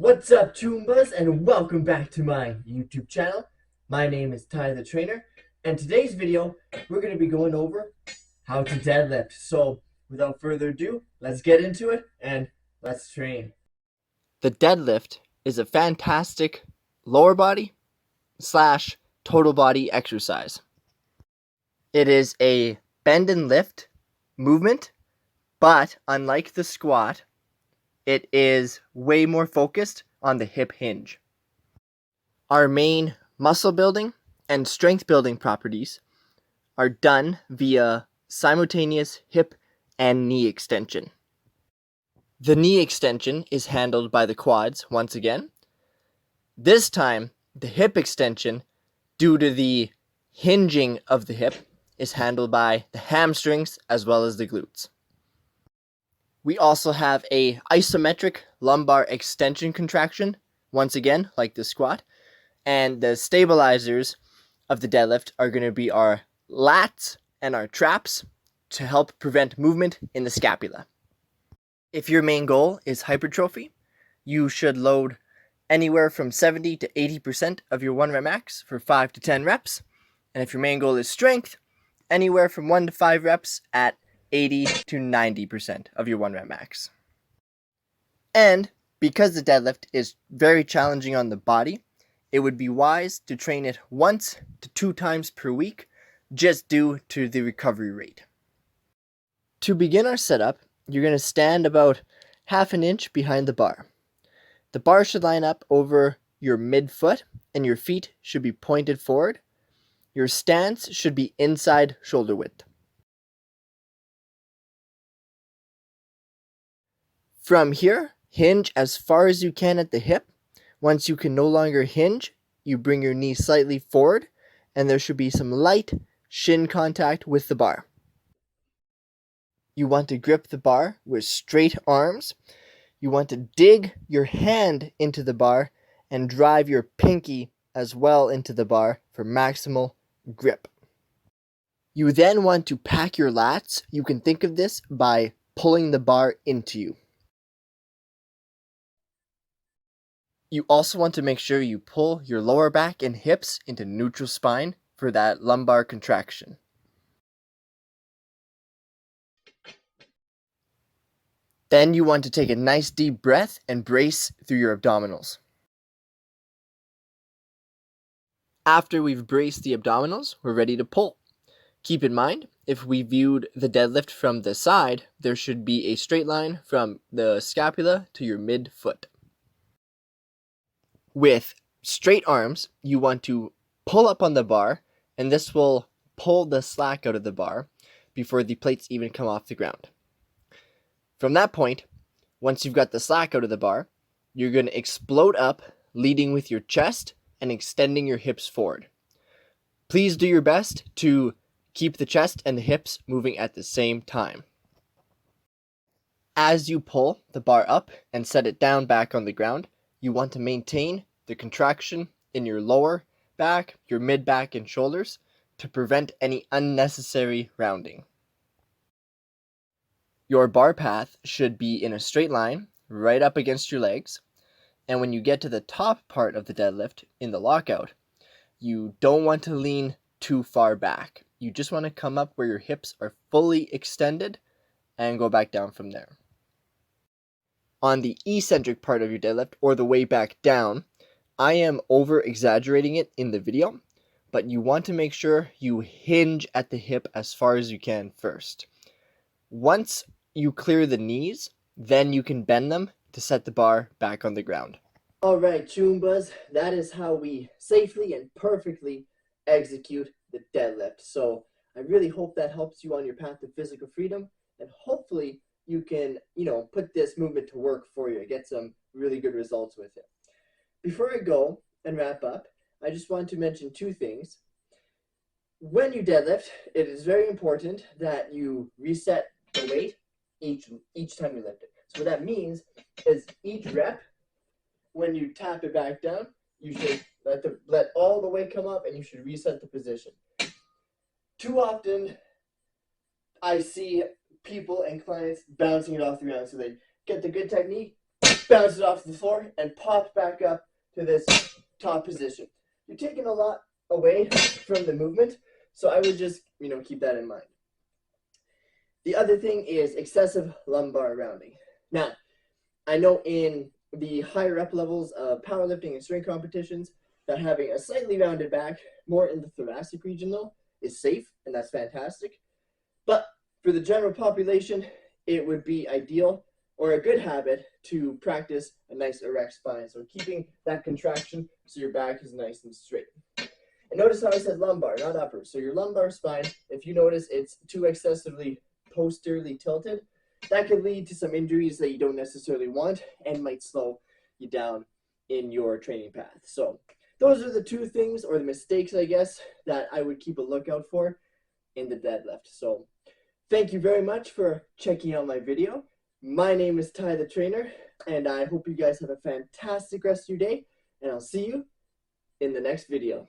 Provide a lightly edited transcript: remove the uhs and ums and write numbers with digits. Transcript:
What's up, Toombas, and welcome back to my YouTube channel. My name is TytheTrainer, and today's video, we're going to be going over how to deadlift. So, without further ado, let's get into it, and let's train. The deadlift is a fantastic lower body slash total body exercise. It is a bend and lift movement, but unlike the squat, it is way more focused on the hip hinge. Our main muscle building and strength building properties are done via simultaneous hip and knee extension. The knee extension is handled by the quads once again. This time, the hip extension, due to the hinging of the hip, is handled by the hamstrings as well as the glutes. We also have a isometric lumbar extension contraction, once again, like the squat, and the stabilizers of the deadlift are going to be our lats and our traps to help prevent movement in the scapula. If your main goal is hypertrophy, you should load anywhere from 70 to 80% of your 1 rep max for 5 to 10 reps. And if your main goal is strength, anywhere from 1 to 5 reps at 80 to 90% of your 1 rep max. And because the deadlift is very challenging on the body, it would be wise to train it 1 to 2 times per week, just due to the recovery rate. To begin our setup, you're going to stand about half an inch behind the bar. The bar should line up over your midfoot and your feet should be pointed forward. Your stance should be inside shoulder width. From here, hinge as far as you can at the hip. Once you can no longer hinge, you bring your knee slightly forward and there should be some light shin contact with the bar. You want to grip the bar with straight arms. You want to dig your hand into the bar and drive your pinky as well into the bar for maximal grip. You then want to pack your lats. You can think of this by pulling the bar into you. You also want to make sure you pull your lower back and hips into neutral spine for that lumbar contraction. Then you want to take a nice deep breath and brace through your abdominals. After we've braced the abdominals, we're ready to pull. Keep in mind, if we viewed the deadlift from the side, there should be a straight line from the scapula to your midfoot. With straight arms, you want to pull up on the bar, and this will pull the slack out of the bar before the plates even come off the ground. From that point, once you've got the slack out of the bar, you're going to explode up, leading with your chest and extending your hips forward. Please do your best to keep the chest and the hips moving at the same time. As you pull the bar up and set it down back on the ground, you want to maintain the contraction in your lower back, your mid back, and shoulders to prevent any unnecessary rounding. Your bar path should be in a straight line right up against your legs, and when you get to the top part of the deadlift in the lockout, you don't want to lean too far back. You just want to come up where your hips are fully extended and go back down from there. On the eccentric part of your deadlift, or the way back down, I am over exaggerating it in the video, but you want to make sure you hinge at the hip as far as you can first. Once you clear the knees, then you can bend them to set the bar back on the ground. Alright, Toombas, that is how we safely and perfectly execute the deadlift. So, I really hope that helps you on your path to physical freedom, and hopefully you can, put this movement to work for you, get some really good results with it. Before I go and wrap up, I just want to mention 2 things. When you deadlift, it is very important that you reset the weight each time you lift it. So what that means is each rep, when you tap it back down, you should let all the weight come up and you should reset the position. Too often, I see people and clients bouncing it off the ground. So they get the good technique, bounce it off the floor, and pop back up to this top position. You're taking a lot away from the movement, so I would just, keep that in mind. The other thing is excessive lumbar rounding. Now, I know in the higher up levels of powerlifting and strength competitions that having a slightly rounded back, more in the thoracic region though, is safe, and that's fantastic. But for the general population, it would be ideal or a good habit to practice a nice erect spine. So keeping that contraction so your back is nice and straight. And notice how I said lumbar, not upper. So your lumbar spine, if you notice it's too excessively posteriorly tilted, that could lead to some injuries that you don't necessarily want and might slow you down in your training path. So those are the two things, or the mistakes, I guess, that I would keep a lookout for in the deadlift. So thank you very much for checking out my video. My name is TytheTrainer, and I hope you guys have a fantastic rest of your day, and I'll see you in the next video.